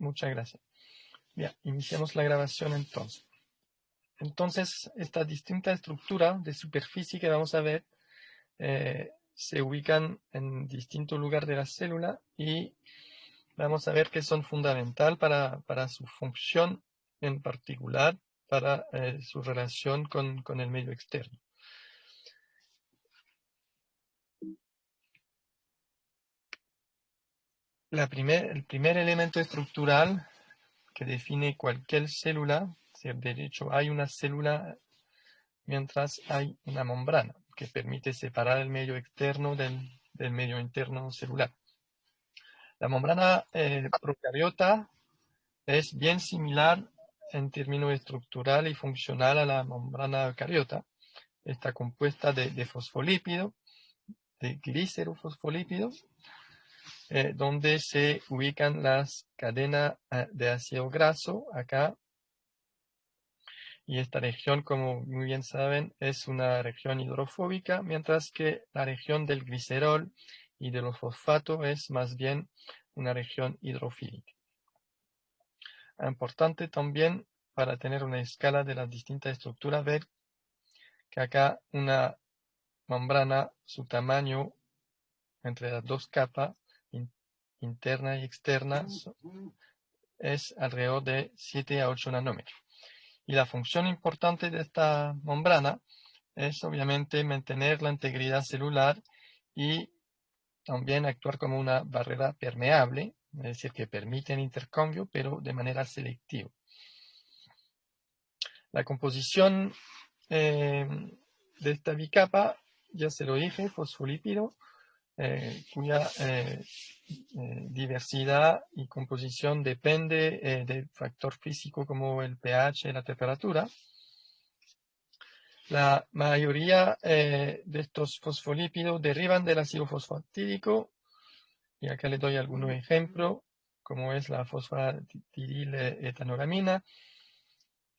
muchas gracias. Bien, iniciamos la grabación entonces. Entonces, esta distinta estructura de superficie que vamos a ver se ubican en distintos lugares de la célula y vamos a ver que son fundamental para su función en particular, para su relación con el medio externo. El primer elemento estructural que define cualquier célula, de hecho hay una célula mientras hay una membrana que permite separar el medio externo del medio interno celular. La membrana procariota es bien similar en términos estructural y funcional a la membrana eucariota. Está compuesta de fosfolípidos, de glicerofosfolípidos, donde se ubican las cadenas de ácido graso acá. Y esta región, como muy bien saben, es una región hidrofóbica, mientras que la región del glicerol y de los fosfatos es más bien una región hidrofílica. Importante también para tener una escala de las distintas estructuras, ver que acá una membrana, su tamaño entre las dos capas, interna y externa, es alrededor de 7 a 8 nanómetros. Y la función importante de esta membrana es obviamente mantener la integridad celular y también actuar como una barrera permeable, es decir, que permite el intercambio, pero de manera selectiva. La composición de esta bicapa, ya se lo dije, fosfolípido, cuya diversidad y composición depende del factor físico como el pH y la temperatura. La mayoría de estos fosfolípidos derivan del ácido fosfatídico, y acá le doy algunos ejemplos, como es la fosfatidiletonuramina,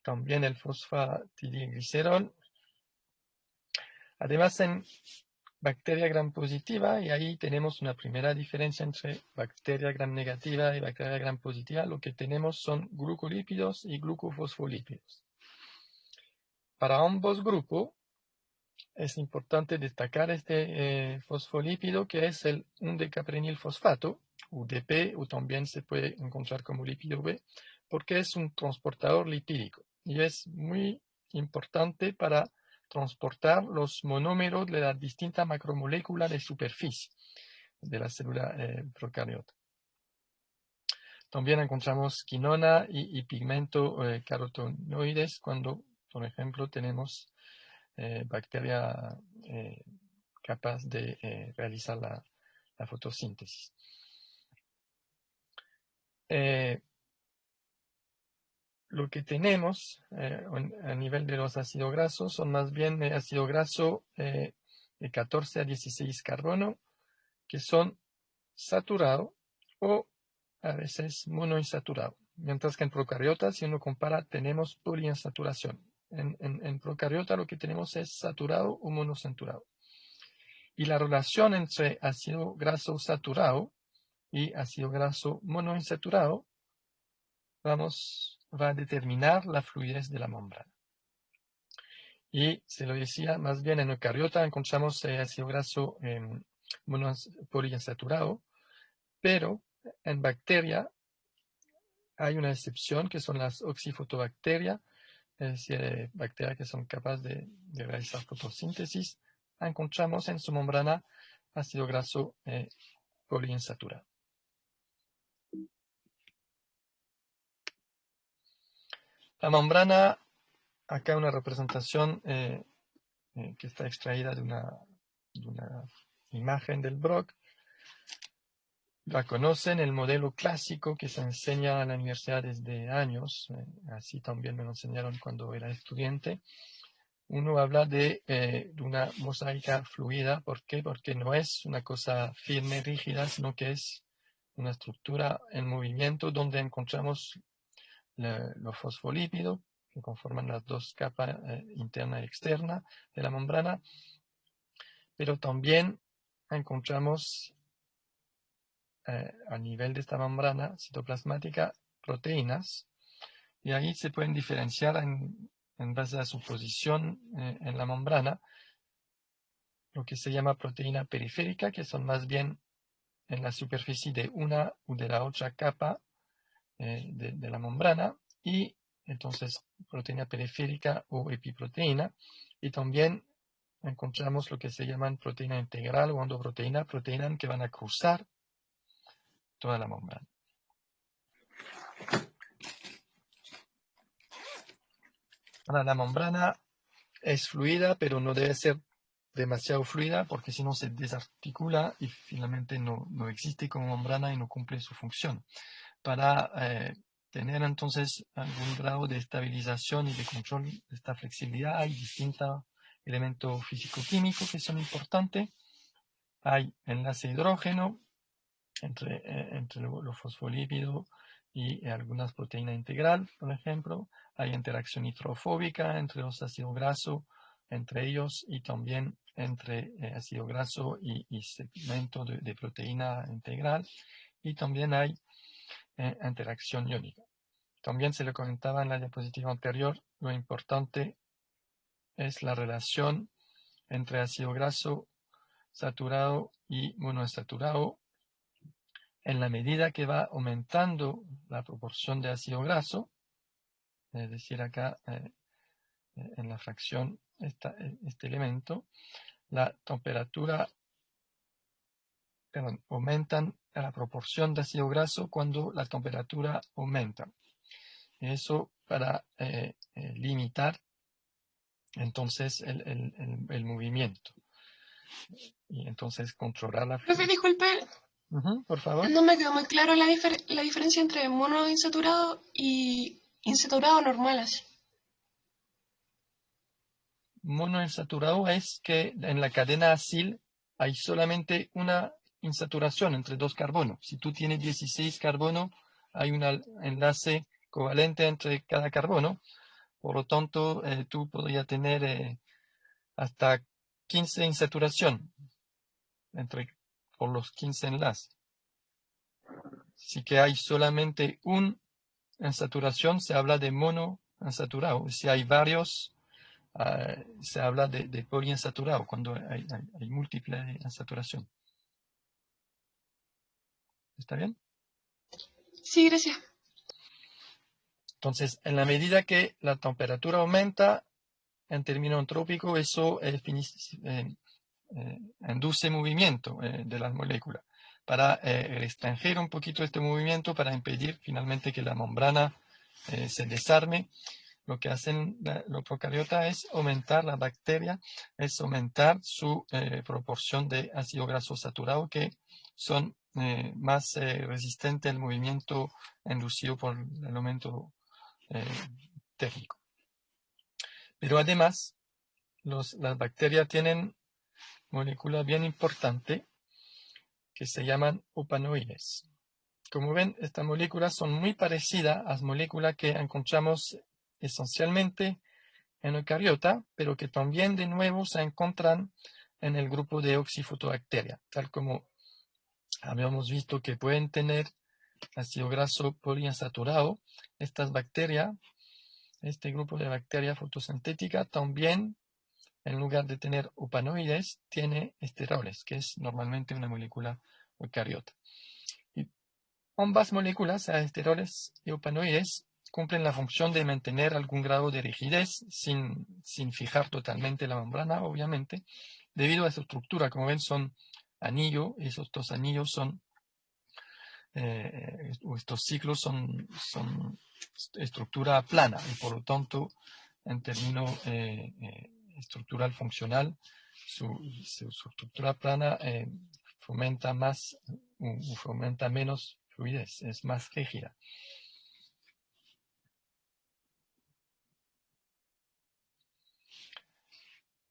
también el fosfatidilglicerol. Además, en bacteria gram positiva, y ahí tenemos una primera diferencia entre bacteria gram negativa y bacteria gram positiva, lo que tenemos son glucolípidos y glucofosfolípidos. Para ambos grupos, es importante destacar este fosfolípido que es el 1-decaprenilfosfato, UDP, o también se puede encontrar como lípido B, porque es un transportador lipídico y es muy importante para transportar los monómeros de las distintas macromoléculas de superficie de la célula procariota. También encontramos quinona y pigmento carotenoides cuando, por ejemplo, tenemos bacteria capaz de realizar la fotosíntesis. Lo que tenemos a nivel de los ácidos grasos son más bien ácido graso de 14 a 16 carbono, que son saturados o a veces monoinsaturados. Mientras que en procariotas, si uno compara, tenemos poliinsaturación. En procariota lo que tenemos es saturado o monosaturado. Y la relación entre ácido graso saturado y ácido graso monoinsaturado va a determinar la fluidez de la membrana. Y se lo decía, más bien en eucariota encontramos ácido graso poliinsaturado, pero en bacteria hay una excepción que son las oxifotobacterias, es decir, bacterias que son capaces de realizar fotosíntesis. Encontramos en su membrana ácido graso poliinsaturado. La membrana, acá una representación que está extraída de una imagen del Brock. La conocen, el modelo clásico que se enseña en la universidad desde años, así también me lo enseñaron cuando era estudiante. Uno habla de una mosaica fluida. ¿Por qué? Porque no es una cosa firme, rígida, sino que es una estructura en movimiento donde encontramos los fosfolípidos que conforman las dos capas interna y externa de la membrana, pero también encontramos a nivel de esta membrana citoplasmática proteínas, y ahí se pueden diferenciar en base a su posición en la membrana, lo que se llama proteína periférica, que son más bien en la superficie de una u de la otra capa de la membrana, y entonces proteína periférica o epiproteína, y también encontramos lo que se llaman proteína integral o endoproteína, proteínas que van a cruzar toda la membrana. Ahora, la membrana es fluida, pero no debe ser demasiado fluida porque si no se desarticula y finalmente no existe como membrana y no cumple su función. Para tener entonces algún grado de estabilización y de control de esta flexibilidad hay distintos elementos físico-químicos que son importantes. Hay enlace hidrógeno entre los fosfolípidos y algunas proteínas integral, por ejemplo. Hay interacción hidrofóbica entre los ácidos grasos, entre ellos, y también entre ácido graso y segmento de proteína integral. Y también hay interacción iónica. También se le comentaba en la diapositiva anterior, lo importante es la relación entre ácido graso saturado y monoinsaturado. En la medida que va aumentando la proporción de ácido graso, es decir, acá en la fracción este elemento, la temperatura, aumentan la proporción de ácido graso cuando la temperatura aumenta. Eso para limitar entonces el movimiento y entonces controlar la Profe, fluidez. disculpe, Por favor. no me quedó muy claro la diferencia entre monoinsaturado y insaturado normal, así. Monoinsaturado es que en la cadena acil hay solamente una insaturación entre dos carbonos. Si tú tienes 16 carbonos, hay un enlace covalente entre cada carbono. Por lo tanto, tú podrías tener hasta 15 insaturación por los 15 enlaces. Si que hay solamente una insaturación, se habla de monoinsaturado. Si hay varios, se habla de poliinsaturado, cuando hay múltiple insaturación. ¿Está bien? Sí, gracias. Entonces, en la medida que la temperatura aumenta, en términos entrópicos, eso induce movimiento de las moléculas para restringir un poquito este movimiento, para impedir finalmente que la membrana se desarme. Lo que hacen los procariotas es aumentar la bacteria, es aumentar su proporción de ácido graso saturado, que son más resistentes al movimiento inducido por el aumento térmico. Pero además, las bacterias tienen moléculas bien importantes que se llaman opanoides. Como ven, estas moléculas son muy parecidas a las moléculas que encontramos esencialmente en eucariota, pero que también de nuevo se encuentran en el grupo de oxifotobacteria, tal como habíamos visto que pueden tener ácido graso poliinsaturado. Estas bacterias, este grupo de bacterias fotosintéticas, también en lugar de tener opanoides, tiene esteroles, que es normalmente una molécula eucariota. Y ambas moléculas, esteroles y opanoides, cumplen la función de mantener algún grado de rigidez sin fijar totalmente la membrana, obviamente, debido a su estructura. Como ven, son anillos, y esos dos anillos son, estos ciclos son estructura plana, y por lo tanto, en términos estructural funcional, su estructura plana fomenta menos fluidez, es más rígida.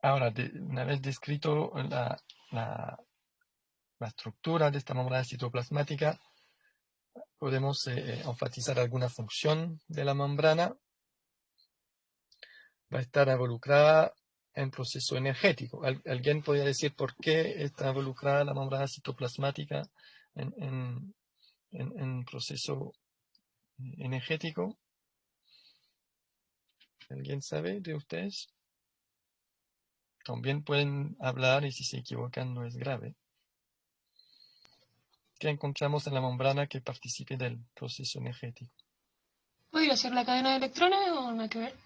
Ahora, una vez descrito la estructura de esta membrana citoplasmática, podemos enfatizar alguna función de la membrana. Va a estar involucrada en proceso energético. ¿Alguien podría decir por qué está involucrada la membrana citoplasmática en proceso energético. ¿Alguien sabe de ustedes? También pueden hablar y si se equivocan no es grave. ¿Qué encontramos en la membrana que participe del proceso energético? ¿Podría ser la cadena de electrones o nada que ver?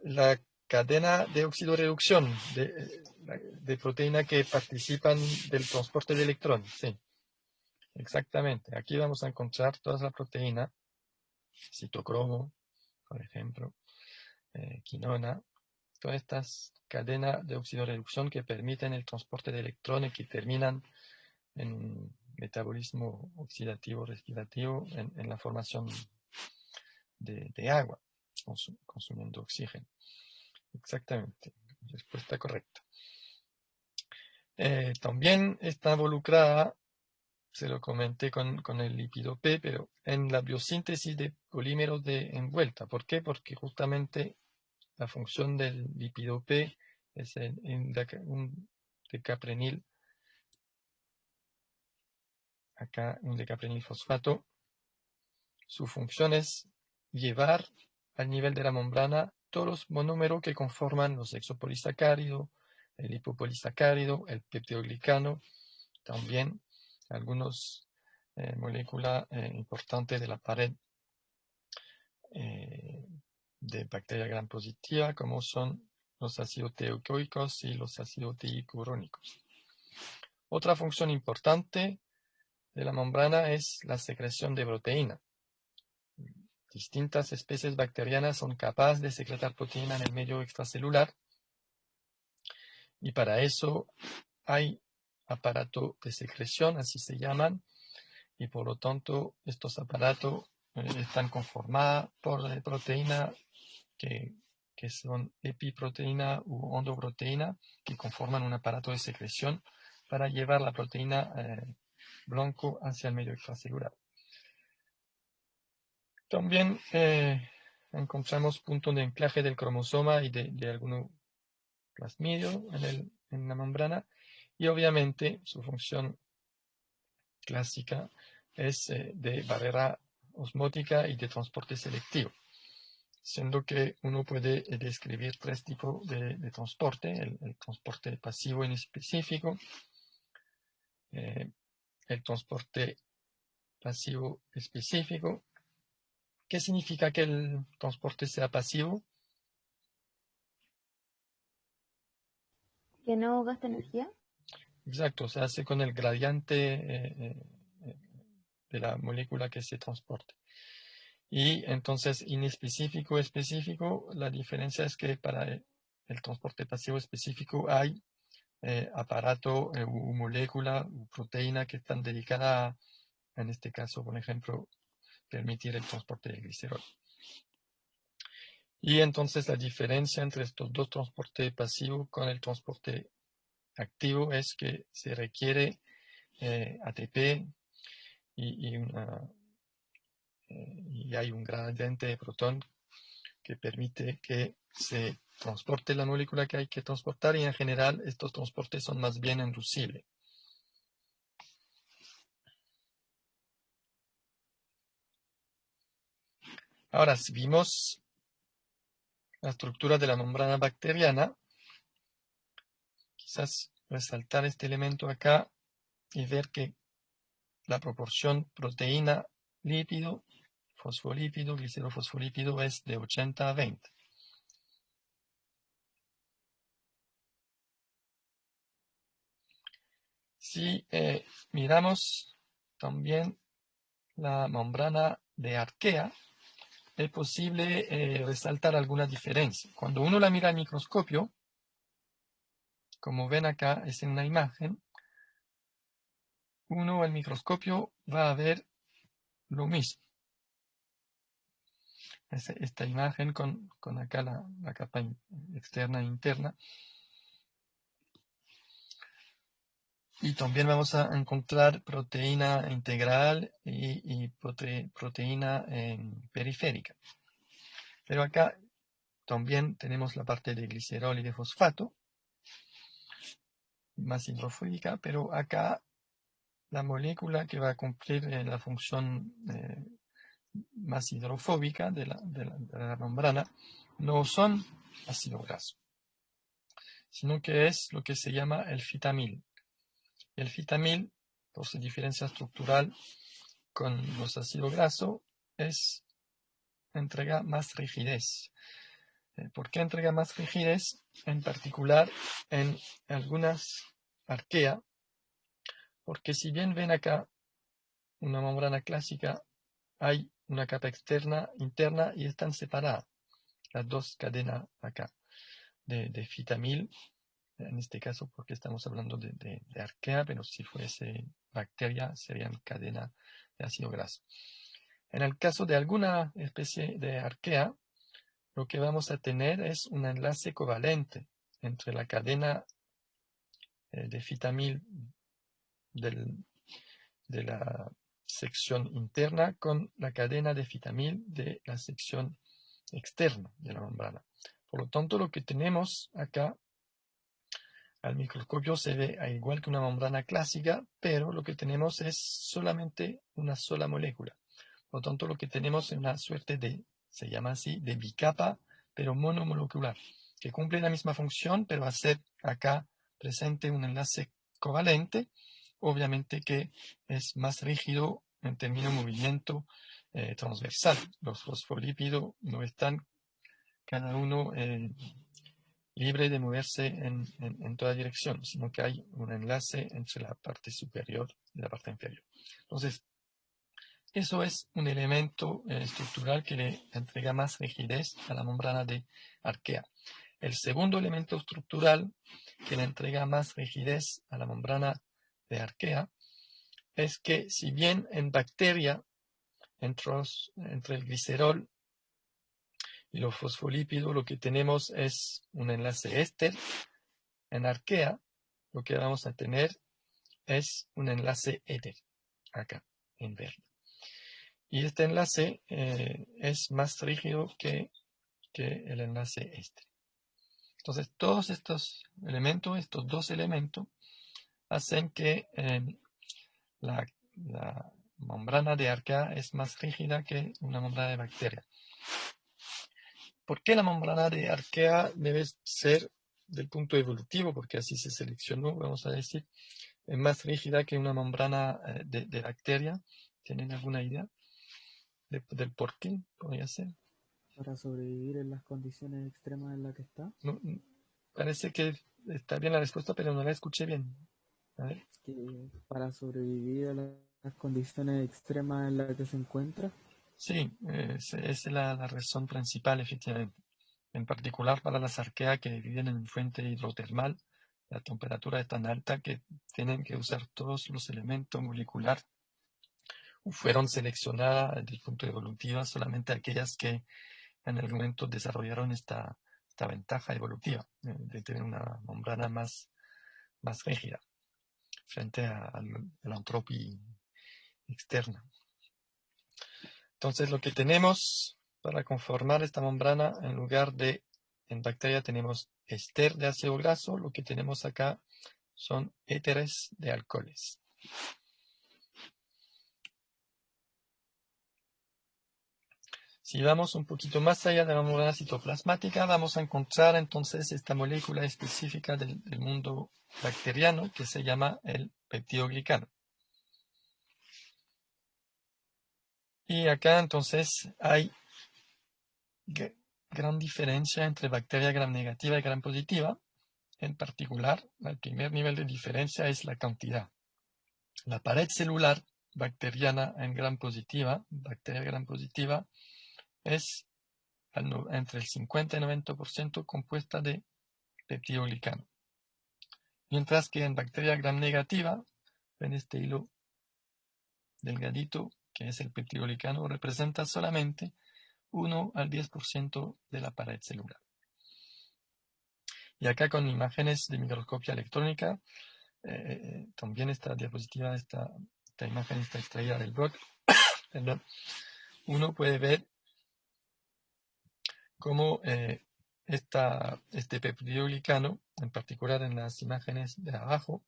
La cadena de oxidorreducción de proteína que participan del transporte de electrones, sí, exactamente. Aquí vamos a encontrar toda la proteína, citocromo, por ejemplo, quinona, todas estas cadenas de oxidorreducción que permiten el transporte de electrones que terminan en metabolismo oxidativo respirativo en la formación de agua, consumiendo oxígeno. Exactamente, respuesta correcta. También está involucrada, se lo comenté con el lípido P, pero en la biosíntesis de polímeros de envuelta. ¿Por qué? Porque justamente la función del lípido P es un decaprenil, acá un decaprenil fosfato. Su función es llevar al nivel de la membrana todos los monómeros que conforman los hexapolisacáridos, el lipopolisacárido, el peptidoglicano, también algunas moléculas importantes de la pared de bacteria gram positiva, como son los ácidos teicoicos y los ácidos teicurónicos. Otra función importante de la membrana es la secreción de proteína. Distintas especies bacterianas son capaces de secretar proteína en el medio extracelular y para eso hay aparatos de secreción, así se llaman, y por lo tanto estos aparatos están conformados por proteínas que son epiproteína u endoproteína que conforman un aparato de secreción para llevar la proteína blanco hacia el medio extracelular. También encontramos puntos de anclaje del cromosoma y de algunos plasmidios en la membrana y obviamente su función clásica es de barrera osmótica y de transporte selectivo, siendo que uno puede describir tres tipos de transporte: el transporte pasivo inespecífico, el transporte pasivo específico. ¿Qué significa que el transporte sea pasivo? ¿Que no gasta energía? Exacto, se hace con el gradiente de la molécula que se transporta. Y entonces, inespecífico, específico, la diferencia es que para el transporte pasivo específico hay aparato u molécula u proteína que están dedicadas a, en este caso, por ejemplo, permitir el transporte de glicerol. Y entonces la diferencia entre estos dos transportes pasivos con el transporte activo es que se requiere ATP y hay un gradiente de protón que permite que se transporte la molécula que hay que transportar y en general estos transportes son más bien inducibles. Ahora, si vimos la estructura de la membrana bacteriana, quizás resaltar este elemento acá y ver que la proporción proteína-lípido, fosfolípido, glicerofosfolípido es de 80 a 20. Si miramos también la membrana de Arquea, es posible resaltar alguna diferencia. Cuando uno la mira al microscopio, como ven acá, es en una imagen, uno al microscopio va a ver lo mismo. Esta imagen con acá la capa externa e interna. Y también vamos a encontrar proteína integral y proteína periférica. Pero acá también tenemos la parte de glicerol y de fosfato, más hidrofóbica, pero acá la molécula que va a cumplir la función más hidrofóbica de la membrana, no son ácido graso, sino que es lo que se llama el fitamil. El fitamil, por su diferencia estructural con los ácidos grasos, entrega más rigidez. ¿Por qué entrega más rigidez? En particular en algunas arqueas, porque si bien ven acá una membrana clásica, hay una capa externa, interna, y están separadas las dos cadenas acá de fitamil, en este caso porque estamos hablando de arquea, pero si fuese bacteria serían cadena de ácido graso. En el caso de alguna especie de arquea, lo que vamos a tener es un enlace covalente entre la cadena de fitamil de la sección interna con la cadena de fitamil de la sección externa de la membrana. Por lo tanto, lo que tenemos acá al microscopio se ve igual que una membrana clásica, pero lo que tenemos es solamente una sola molécula. Por lo tanto, lo que tenemos es una suerte de, se llama así, de bicapa, pero monomolecular, que cumple la misma función, pero hacer acá presente un enlace covalente, obviamente que es más rígido en términos de movimiento transversal. Los fosfolípidos no están cada uno libre de moverse en toda dirección, sino que hay un enlace entre la parte superior y la parte inferior. Entonces, eso es un elemento estructural que le entrega más rigidez a la membrana de arquea. El segundo elemento estructural que le entrega más rigidez a la membrana de arquea es que si bien en bacteria, entre el glicerol y los fosfolípidos, lo que tenemos es un enlace éster, en arquea lo que vamos a tener es un enlace éter, acá, en verde. Y este enlace es más rígido que el enlace este. Entonces, todos estos elementos, estos dos elementos, hacen que la membrana de arquea es más rígida que una membrana de bacteria. ¿Por qué la membrana de arquea debe ser del punto evolutivo? Porque así se seleccionó, vamos a decir, es más rígida que una membrana de bacteria. ¿Tienen alguna idea del por qué podría ser? Para sobrevivir en las condiciones extremas en las que está. No, parece que está bien la respuesta, pero no la escuché bien. A ver. Que para sobrevivir a las condiciones extremas en las que se encuentra. Sí, esa es la razón principal, efectivamente. En particular para las arqueas que viven en fuente hidrotermal, la temperatura es tan alta que tienen que usar todos los elementos moleculares. Fueron seleccionadas desde el punto evolutivo solamente aquellas que en el momento desarrollaron esta ventaja evolutiva de tener una membrana más rígida frente a la entropía externa. Entonces lo que tenemos para conformar esta membrana, en lugar de en bacteria tenemos éster de ácido graso, lo que tenemos acá son éteres de alcoholes. Si vamos un poquito más allá de la membrana citoplasmática, vamos a encontrar entonces esta molécula específica del mundo bacteriano que se llama el peptidoglicano. Y acá entonces hay gran diferencia entre bacteria gram negativa y gram positiva. En particular, el primer nivel de diferencia es la cantidad. La pared celular bacteriana en gram positiva, bacteria gram positiva, es entre el 50 y 90% compuesta de peptidoglicano. Mientras que en bacteria gram negativa, en este hilo delgadito, que es el peptidoglicano, representa solamente 1 al 10% de la pared celular. Y acá con imágenes de microscopía electrónica, también esta diapositiva, esta imagen está extraída del blog, uno puede ver cómo este peptidoglicano, en particular en las imágenes de abajo,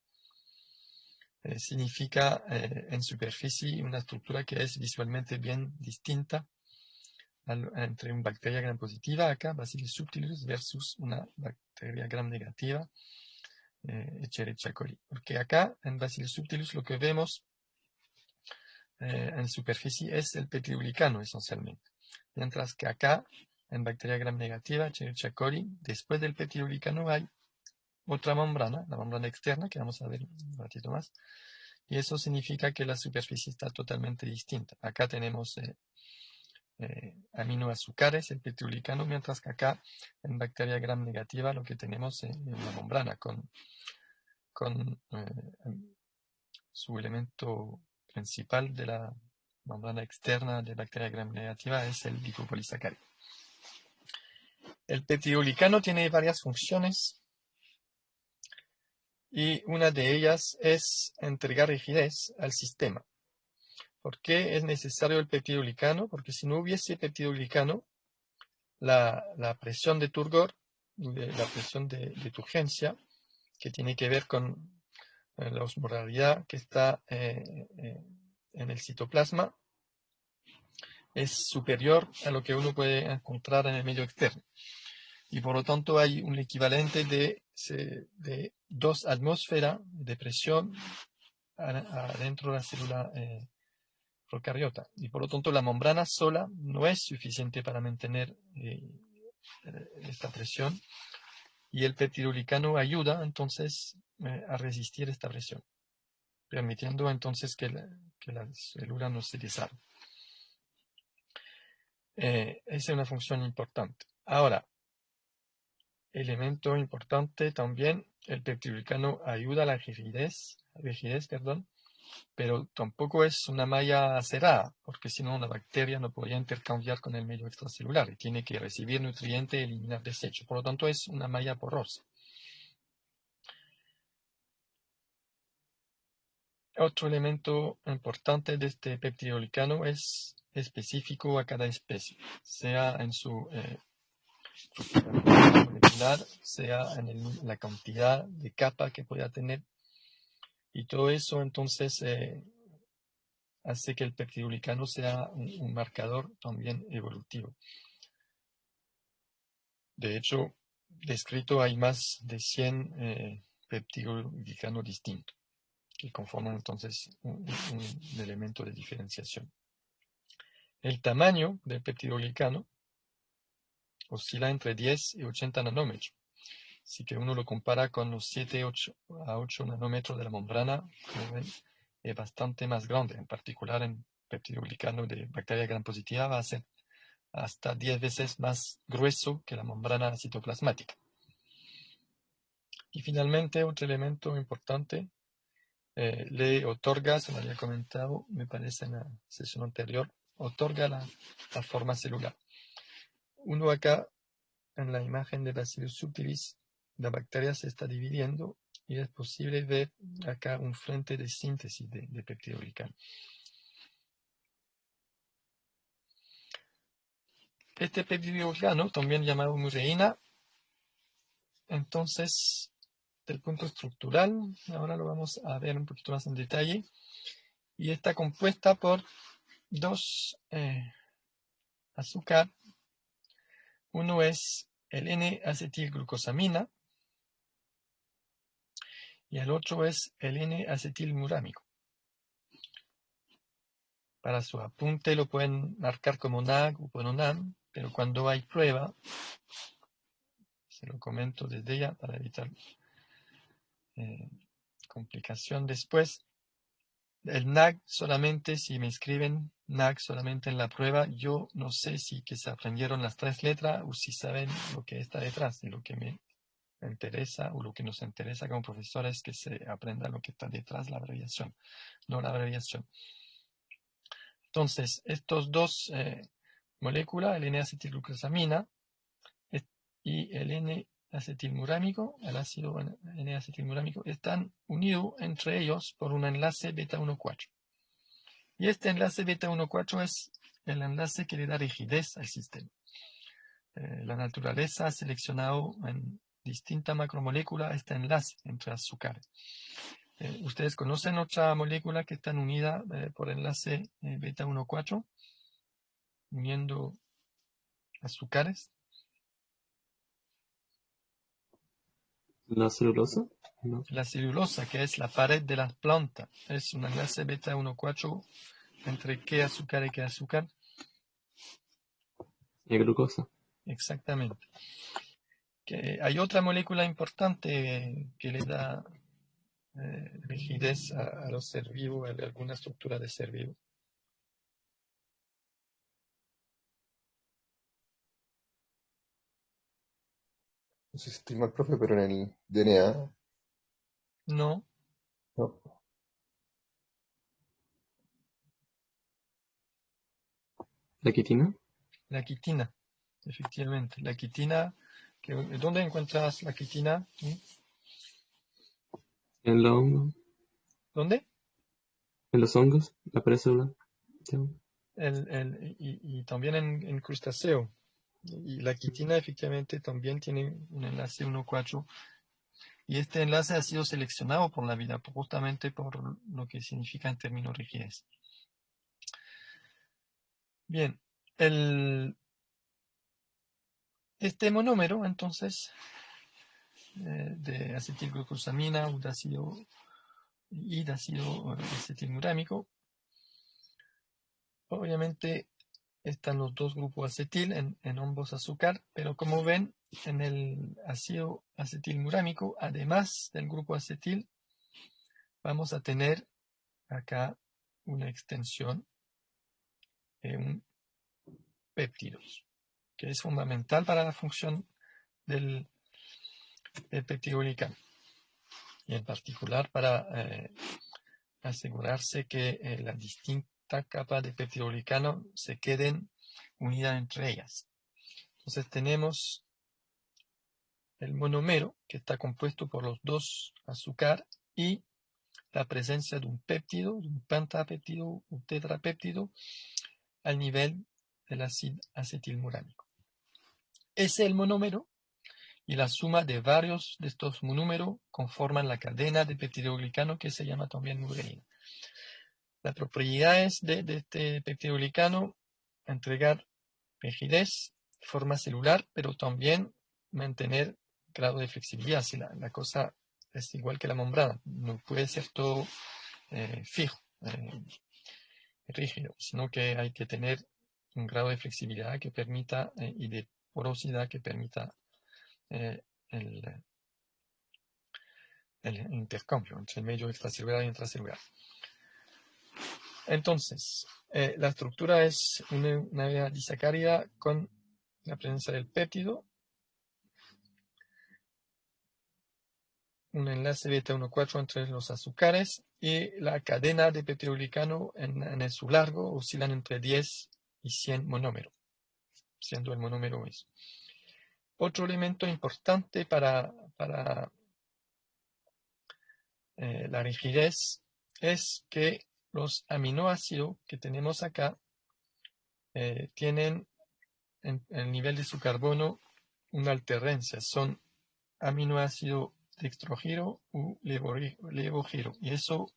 significa en superficie una estructura que es visualmente bien distinta entre una bacteria gram positiva, acá Bacillus subtilis, versus una bacteria gram negativa, Escherichia coli. Porque acá en Bacillus subtilis lo que vemos en superficie es el petriglicano esencialmente. Mientras que acá, en bacteria gram negativa, Escherichia coli, después del petriglicano hay otra membrana, la membrana externa, que vamos a ver un ratito más. Y eso significa que la superficie está totalmente distinta. Acá tenemos aminoazúcares, el petriglicano, mientras que acá, en bacteria gram negativa, lo que tenemos es la membrana con su elemento principal de la membrana externa de bacteria gram negativa es el lipopolisacárido. El petriglicano tiene varias funciones y una de ellas es entregar rigidez al sistema. ¿Por qué es necesario el petriglicano? Porque si no hubiese petriglicano, la presión de turgor, la presión de turgencia, que tiene que ver con la osmolaridad que está en el citoplasma, es superior a lo que uno puede encontrar en el medio externo. Y por lo tanto hay un equivalente de 2 atmósferas de presión adentro de la célula procariota. Y por lo tanto la membrana sola no es suficiente para mantener esta presión. Y el petriglicano ayuda entonces a resistir esta presión, permitiendo entonces que la célula no se desarme. Esa es una función importante. Ahora, elemento importante también, el petriglicano ayuda a la rigidez, pero tampoco es una malla cerrada, porque si no, una bacteria no podría intercambiar con el medio extracelular y tiene que recibir nutriente y eliminar desecho. Por lo tanto, es una malla porosa. Otro elemento importante de este peptidoglicano es específico a cada especie, sea en su estructura molecular, sea en la cantidad de capa que pueda tener. Y todo eso entonces hace que el peptidoglicano sea un marcador también evolutivo. De hecho, descrito hay más de 100 peptidoglicanos distintos que conforman entonces un elemento de diferenciación. El tamaño del peptidoglicano oscila entre 10 y 80 nanómetros. Si que uno lo compara con los 7 a 8 nanómetros de la membrana, como ven, es bastante más grande. En particular, en peptidoglicano de bacteria gram positiva va a ser hasta 10 veces más grueso que la membrana citoplasmática. Y finalmente, otro elemento importante le otorga, se lo había comentado, me parece en la sesión anterior, otorga la forma celular. Uno acá, en la imagen de Bacillus subtilis, la bacteria se está dividiendo y es posible ver acá un frente de síntesis de peptidoglicano. Este peptidoglicano, también llamado mureína, entonces, del punto estructural, ahora lo vamos a ver un poquito más en detalle, y está compuesta por dos azúcar. Uno es el N-acetilglucosamina y el otro es el N-acetilmurámico. Para su apunte lo pueden marcar como NAG o como NAM, pero cuando hay prueba, se lo comento desde ya para evitar complicación después. El NAG solamente, si me escriben NAG solamente en la prueba, yo no sé si que se aprendieron las 3 letras o si saben lo que está detrás. Y lo que me interesa o lo que nos interesa como profesores es que se aprenda lo que está detrás, la abreviación, no la abreviación. Entonces, estos dos moléculas, el N-acetilglucosamina y el N-acetilmurámico, el ácido N-acetilmurámico, están unidos entre ellos por un enlace beta-1,4. Y este enlace beta-1,4 es el enlace que le da rigidez al sistema. La naturaleza ha seleccionado en distintas macromoléculas este enlace entre azúcares. ¿Ustedes conocen otra molécula que están unida por enlace beta 1,4, uniendo azúcares? ¿La celulosa? No. La celulosa, que es la pared de la planta, es un enlace beta 1,4 entre qué azúcar y qué azúcar. ¿Y glucosa? Exactamente. Que hay otra molécula importante que le da rigidez a los ser vivos, a alguna estructura de ser vivo. No sé si estoy mal, profe, pero en el DNA, No, no. ¿La quitina? la quitina, efectivamente. La quitina, ¿dónde encuentras la quitina? ¿En los hongos? ¿Dónde? ¿En los hongos? ¿La pared celular? Sí. Y también en crustáceo. Y la quitina efectivamente también tiene un enlace 1,4. Y este enlace ha sido seleccionado por la vida, justamente por lo que significa en términos rigidez. Bien, este monómero, entonces, de acetilglucosamina y de ácido acetilmurámico, obviamente están los dos grupos acetil en ambos azúcar, pero como ven, en el ácido acetilmurámico, además del grupo acetil, vamos a tener acá una extensión de un péptidos, que es fundamental para la función del peptidoglicano, y en particular para asegurarse que la distinta capa de peptidoglicano se queden unidas entre ellas. Entonces tenemos el monómero, que está compuesto por los dos azúcar y la presencia de un péptido, de un pentapéptido o tetrapéptido al nivel del ácido acetilmurámico. Ese es el monómero, y la suma de varios de estos monómeros conforman la cadena de peptidoglicano que se llama también mureína. Las propiedades de este peptidoglicano: entregar rigidez, forma celular, pero también mantener grado de flexibilidad. Si la cosa es igual que la membrana, no puede ser todo fijo, rígido, sino que hay que tener un grado de flexibilidad que permita y de porosidad que permita el intercambio entre el medio extracelular y intracelular. Entonces, la estructura es una disacárida con la presencia del péptido, un enlace beta 1,4 entre los azúcares, y la cadena de peptidoglicano en su largo oscilan entre 10 y 100 monómeros, siendo el monómero eso. Otro elemento importante para la rigidez es que los aminoácidos que tenemos acá tienen en el nivel de su carbono una alternancia. Son aminoácido dextrogiro u levogiro, y eso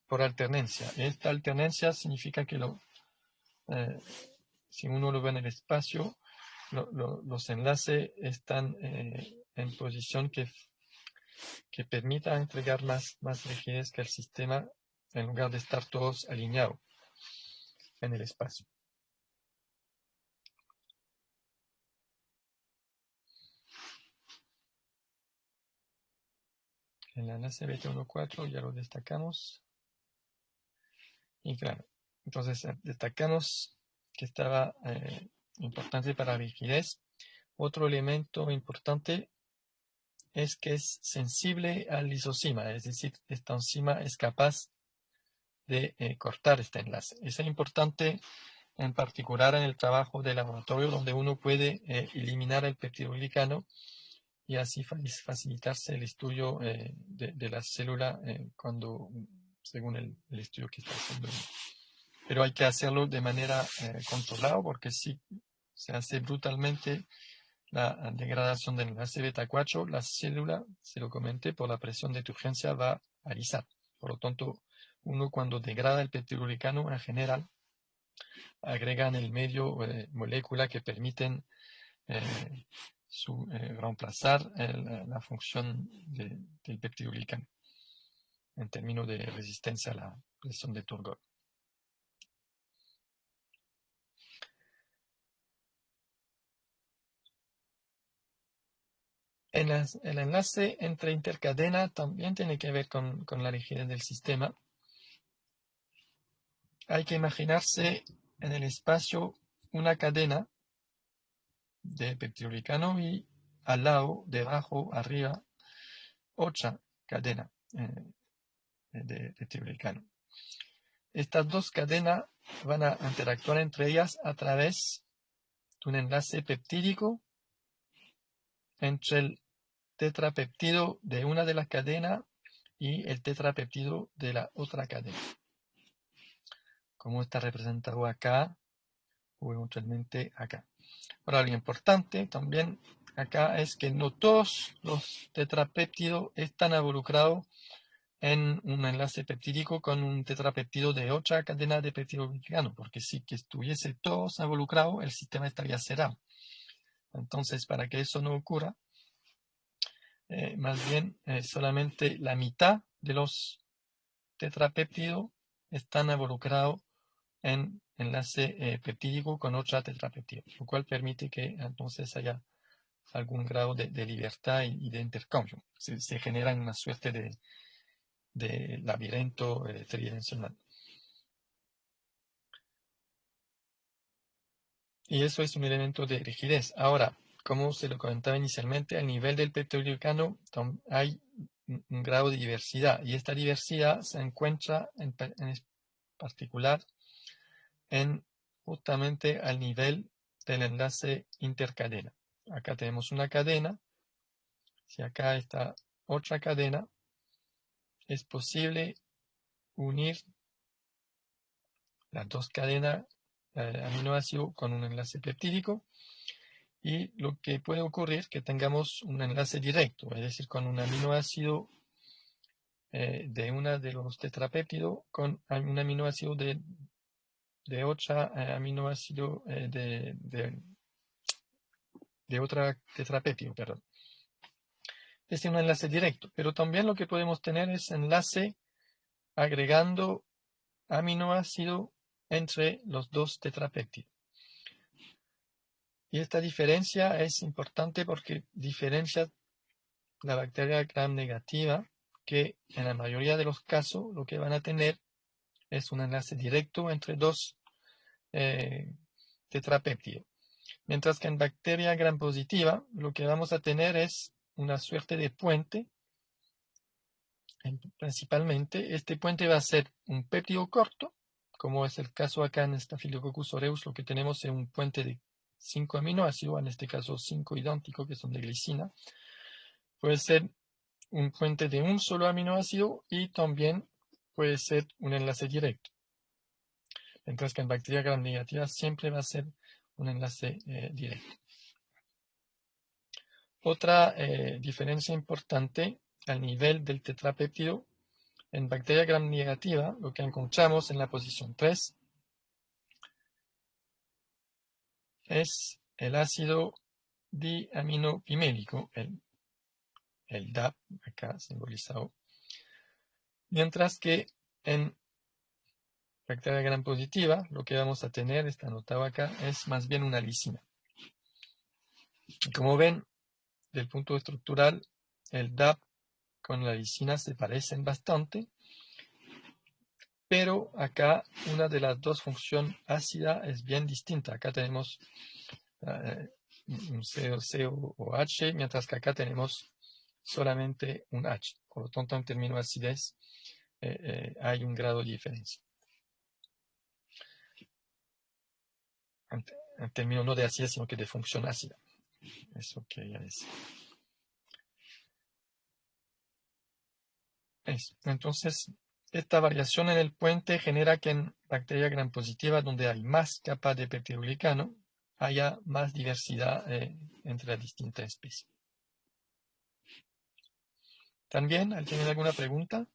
por alternancia. Esta alternancia significa que si uno lo ve en el espacio, los enlaces están en posición que permita entregar más rigidez que el sistema, en lugar de estar todos alineados en el espacio. El enlace beta 1,4 ya lo destacamos. Y claro, entonces destacamos que estaba importante para rigidez. Otro elemento importante es que es sensible al lisosima, es decir, esta enzima es capaz de cortar este enlace. Eso es importante en particular en el trabajo de laboratorio, donde uno puede eliminar el peptidoglicano y así facilitarse el estudio de la célula según el estudio que está haciendo. Pero hay que hacerlo de manera controlada, porque si se hace brutalmente, la degradación del enlace beta 4, la célula, se lo comenté, por la presión de turgencia va a alisar. Por lo tanto, uno cuando degrada el peptidoglicano en general, agrega en el medio moléculas que permiten reemplazar la función del peptidoglicano en términos de resistencia a la presión de Turgot. El enlace entre intercadena también tiene que ver con la rigidez del sistema. Hay que imaginarse en el espacio una cadena de peptidoglicano y al lado, debajo, arriba, otra cadena de peptidoglicano. Estas dos cadenas van a interactuar entre ellas a través de un enlace peptídico entre el tetrapeptido de una de las cadenas y el tetrapeptido de la otra cadena, como está representado acá o eventualmente acá. Ahora, lo importante también acá es que no todos los tetrapéptidos están involucrados en un enlace peptídico con un tetrapeptido de otra cadena de peptidoglicano, porque si que estuviese todos involucrados, el sistema estaría cerrado. Entonces, para que eso no ocurra, más bien solamente la mitad de los tetrapéptidos están involucrados en enlace peptídico con otra tetrapéptido, lo cual permite que entonces haya algún grado de libertad y de intercambio. Se genera una suerte de laberinto tridimensional. Y eso es un elemento de rigidez. Ahora, como se lo comentaba inicialmente, al nivel del peptidoglicano hay un grado de diversidad, y esta diversidad se encuentra en particular justamente al nivel del enlace intercadena. Acá tenemos una cadena. Si acá está otra cadena, es posible unir las dos cadenas aminoácido con un enlace peptídico, y lo que puede ocurrir es que tengamos un enlace directo, es decir, con un aminoácido de una de los tetrapéptidos con un aminoácido de otra aminoácido de otra tetrapéptido, perdón. Es un enlace directo, pero también lo que podemos tener es enlace agregando aminoácido entre los dos tetrapéptidos. Y esta diferencia es importante porque diferencia la bacteria gram negativa, que en la mayoría de los casos lo que van a tener es un enlace directo entre dos tetrapéptidos. Mientras que en bacteria gram positiva lo que vamos a tener es una suerte de puente. Principalmente este puente va a ser un péptido corto, como es el caso acá en Staphylococcus aureus. Lo que tenemos es un puente de 5 aminoácidos, en este caso 5 idénticos que son de glicina. Puede ser un puente de un solo aminoácido y también puede ser un enlace directo. Mientras que en bacteria gram negativa siempre va a ser un enlace directo. Otra diferencia importante al nivel del tetrapéptido: en bacteria gram negativa, lo que encontramos en la posición 3 es el ácido diaminopimélico, el DAP, acá simbolizado. Mientras que en bacteria gram positiva, lo que vamos a tener, está anotado acá, es más bien una lisina. Y como ven, del punto estructural, el DAP con la lisina se parecen bastante, pero acá una de las dos funciones ácida es bien distinta. Acá tenemos un COH, mientras que acá tenemos solamente un H. Por lo tanto, en términos de acidez, hay un grado de diferencia. En términos no de acidez, sino que de función ácida. Eso quería decir. Entonces, esta variación en el puente genera que en bacteria gram positiva, donde hay más capa de peptidoglicano, haya más diversidad entre las distintas especies. ¿También alguien tiene alguna pregunta?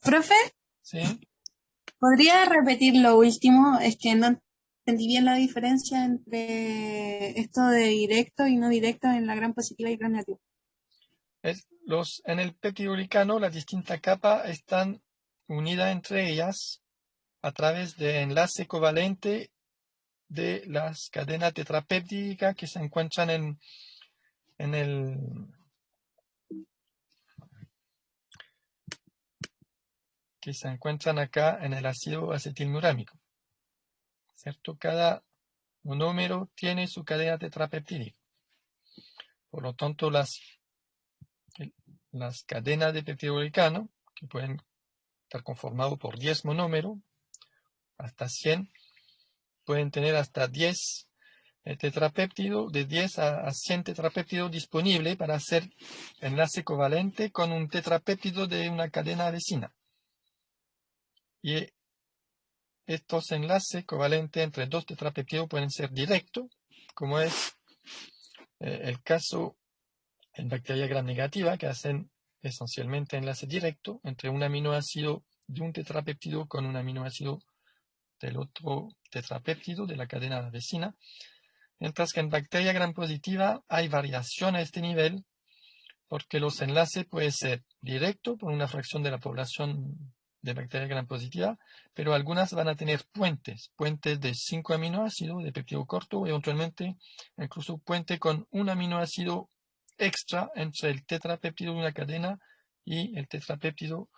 Profe, ¿Sí? ¿podría repetir lo último? Es que no entendí bien la diferencia entre esto de directo y no directo en la gran positiva y gran negativa. En el peptidolicano las distintas capas están unidas entre ellas a través de enlace covalente de las cadenas tetrapéptidicas que se encuentran en el que se encuentran acá en el ácido acetilmurámico, ¿cierto? Cada monómero tiene su cadena tetrapeptídica. Por lo tanto, las cadenas de peptidolicano, que pueden estar conformadas por 10 monómeros, hasta 100, pueden tener hasta 10 tetrapéptidos, de 10 a 100 tetrapéptidos disponibles para hacer enlace covalente con un tetrapéptido de una cadena vecina. Y estos enlaces covalentes entre dos tetrapéptidos pueden ser directos, como es el caso en bacteria gram negativa, que hacen esencialmente enlace directo entre un aminoácido de un tetrapéptido con un aminoácido del otro tetrapéptido de la cadena vecina, mientras que en bacteria gram positiva hay variación a este nivel, porque los enlaces pueden ser directos por una fracción de la población de bacteria gram positiva, pero algunas van a tener puentes de 5 aminoácidos de péptido corto, eventualmente incluso puente con un aminoácido extra entre el tetrapéptido de una cadena y el tetrapéptido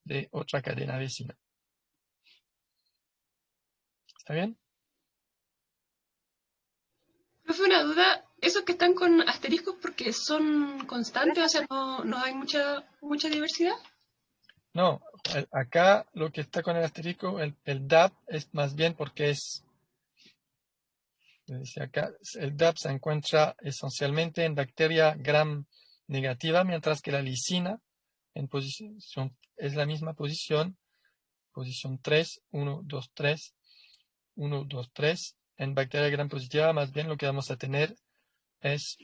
de otra cadena vecina. ¿Está bien? Profe, una duda, esos que están con asteriscos porque son constantes, o sea, no hay mucha diversidad. No, acá lo que está con el asterisco, el DAP, es más bien porque acá, el DAP se encuentra esencialmente en bacteria gram negativa, mientras que la lisina es la misma posición 3, 1, 2, 3, 1, 2, 3. En bacteria gram positiva, más bien lo que vamos a tener es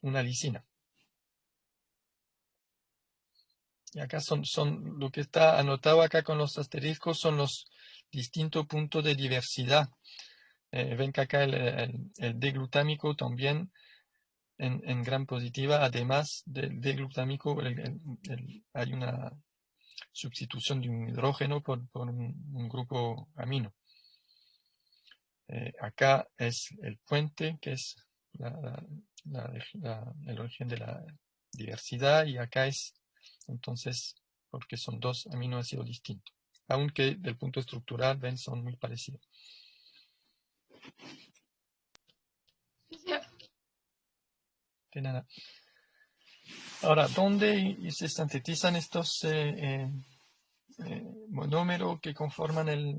una lisina. Y acá lo que está anotado acá con los asteriscos son los distintos puntos de diversidad. Ven que acá el D-glutámico también en gram positiva, además del D-glutámico, hay una sustitución de un hidrógeno por un grupo amino. Acá es el puente, que es el origen de la diversidad, y acá es entonces porque son dos aminoácidos distintos, aunque del punto estructural ven son muy parecidos. De nada. Ahora, ¿dónde se sintetizan estos monómeros que conforman el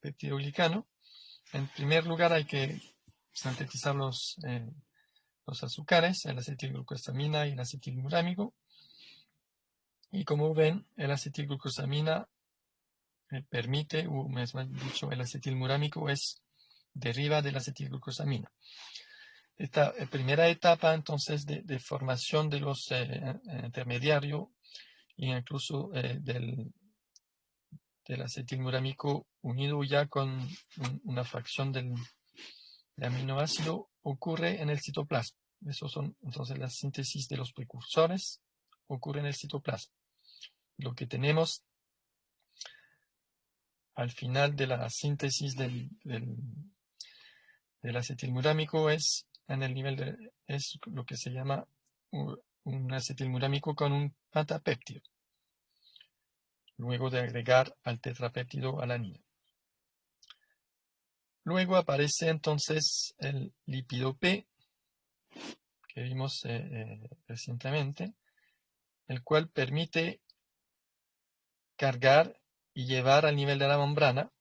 peptidoglicano? En primer lugar hay que sintetizar los azúcares, el acetilglucosamina y el acetilmurámico. Y como ven, el acetilglucosamina permite, o mejor dicho, el acetilmurámico deriva de la acetilglucosamina. Esta primera etapa entonces de formación de los intermediarios e incluso del acetilmurámico unido ya con una fracción del aminoácido ocurre en el citoplasma. Esos son entonces la síntesis de los precursores, ocurre en el citoplasma. Lo que tenemos al final de la síntesis del acetilmurámico es lo que se llama un acetilmurámico con un pentapéptido, luego de agregar al tetrapéptido alanina. Luego aparece entonces el lípido P, que vimos recientemente, el cual permite cargar y llevar al nivel de la membrana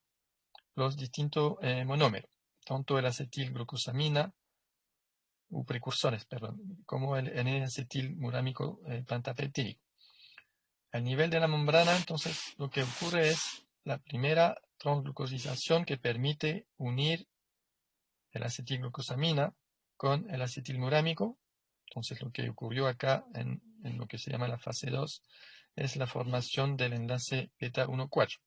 los distintos monómeros, tanto el acetilglucosamina, precursores, perdón, como el N-acetilmurámico pentapeptídico. a nivel de la membrana, entonces, lo que ocurre es la primera transglucosización que permite unir el acetilglucosamina con el acetilmurámico. Entonces, lo que ocurrió acá en lo que se llama la fase 2 es la formación del enlace beta 1,4.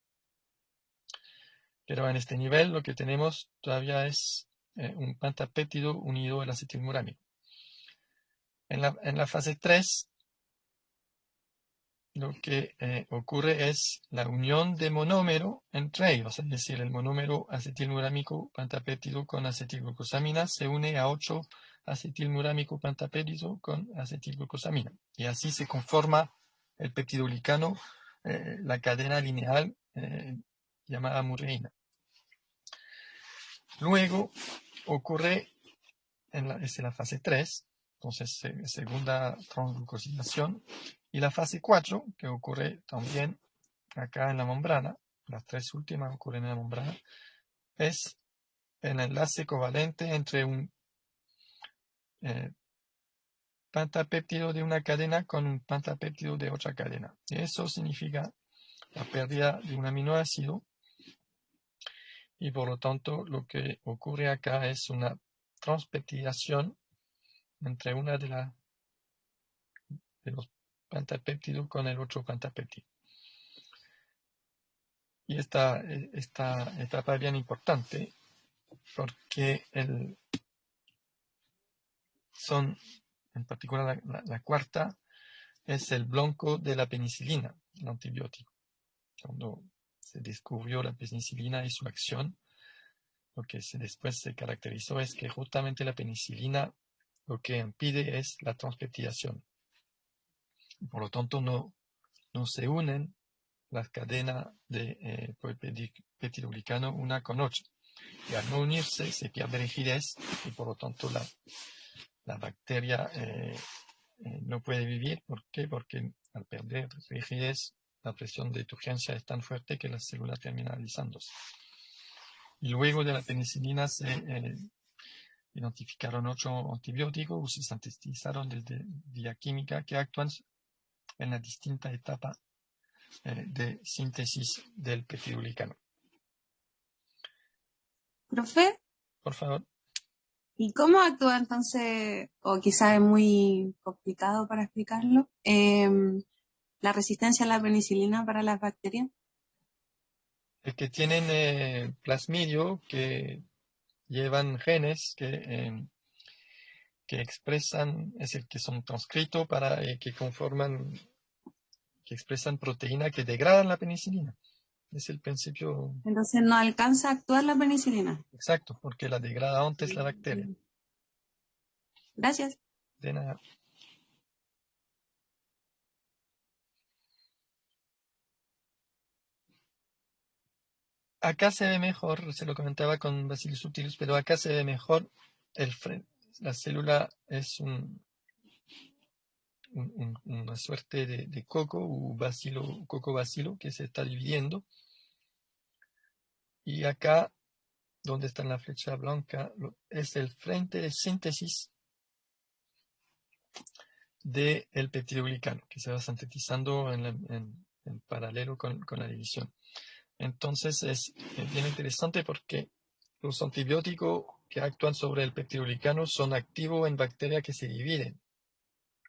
Pero en este nivel lo que tenemos todavía es un pentapéptido unido al acetilmurámico. En la fase 3, lo que ocurre es la unión de monómero entre ellos, es decir, el monómero acetilmurámico pentapéptido con acetilglucosamina se une a 8 acetilmurámico pentapéptido con acetilglucosamina. Y así se conforma el peptidoglicano, la cadena lineal llamada murreína. Luego ocurre, es la fase 3, entonces segunda transglucosilación, y la fase 4, que ocurre también acá en la membrana, las tres últimas ocurren en la membrana, es el enlace covalente entre un pentapéptido de una cadena con un pentapéptido de otra cadena. Y eso significa la pérdida de un aminoácido, y por lo tanto lo que ocurre acá es una transpeptidación entre una de los pentapéptidos con el otro pentapéptido. Y esta etapa es bien importante porque son, en particular la cuarta, es el blanco de la penicilina, el antibiótico. Cuando se descubrió la penicilina y su acción, lo que después se caracterizó es que justamente la penicilina lo que impide es la transpeptidación. Por lo tanto, no se unen las cadenas de peptidoglicano una con otra. Y al no unirse se pierde rigidez y por lo tanto la bacteria no puede vivir. ¿Por qué? Porque al perder rigidez la presión de turgencia es tan fuerte que la célula termina alisándose. Y luego de la penicilina se identificaron 8 antibióticos o se sintetizaron desde vía química que actúan en la distinta etapa de síntesis del peptidoglicano. Profe, Por favor. ¿y cómo actúa entonces, o quizás es muy complicado para explicarlo, la resistencia a la penicilina para las bacterias? Es que tienen plasmidio que llevan genes que expresan, es decir, que son transcritos para que expresan proteínas que degradan la penicilina. Es el principio Entonces no alcanza a actuar la penicilina. exacto, porque la degrada antes la bacteria. Gracias. De nada. Acá se ve mejor, se lo comentaba con Bacillus subtilis, pero acá se ve mejor la célula es una suerte de coco o coco bacilo que se está dividiendo. Y acá, donde está la flecha blanca, es el frente de síntesis del peptidoglicano, que se va sintetizando en paralelo con la división. Entonces es bien interesante porque los antibióticos que actúan sobre el peptidoglicano son activos en bacterias que se dividen,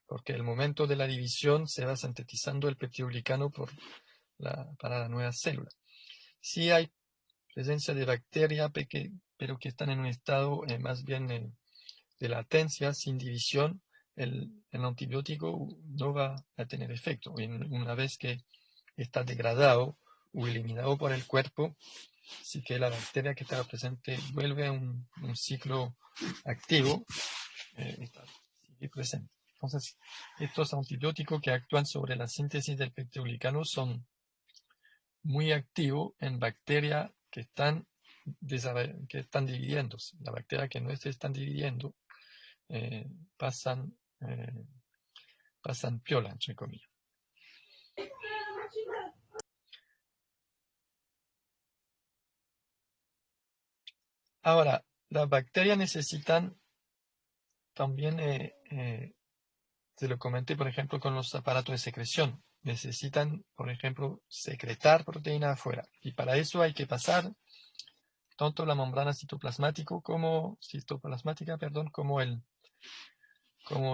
porque el momento de la división se va sintetizando el peptidoglicano para la nueva célula. Sí hay presencia de bacterias, pero que están en un estado más bien de latencia, sin división, el antibiótico no va a tener efecto. Una vez que está degradado o eliminado por el cuerpo, sí que la bacteria que estaba presente vuelve a un ciclo activo, sigue presente. Entonces, estos antibióticos que actúan sobre la síntesis del peptidoglicano son muy activos en bacterias que están dividiéndose. Las bacterias que no se están dividiendo pasan piola, entre comillas. Ahora, las bacterias necesitan también, se lo comenté por ejemplo con los aparatos de secreción, necesitan, por ejemplo, secretar proteína afuera. Y para eso hay que pasar tanto la membrana citoplasmática como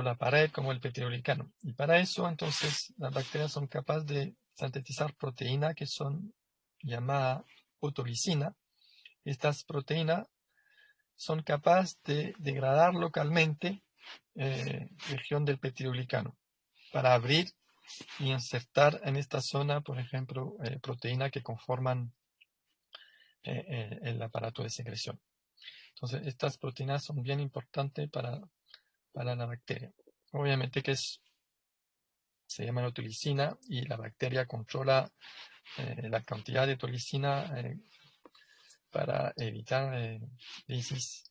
la pared, como el peptidolicano. Y para eso, entonces, las bacterias son capaces de sintetizar proteínas que son llamadas autolisina. Estas proteínas son capaces de degradar localmente región del peptidolicano para abrir y insertar en esta zona, por ejemplo, proteínas que conforman el aparato de secreción. Entonces, estas proteínas son bien importantes para la bacteria. Obviamente que se llama autolisina y la bacteria controla la cantidad de autolisina para evitar lisis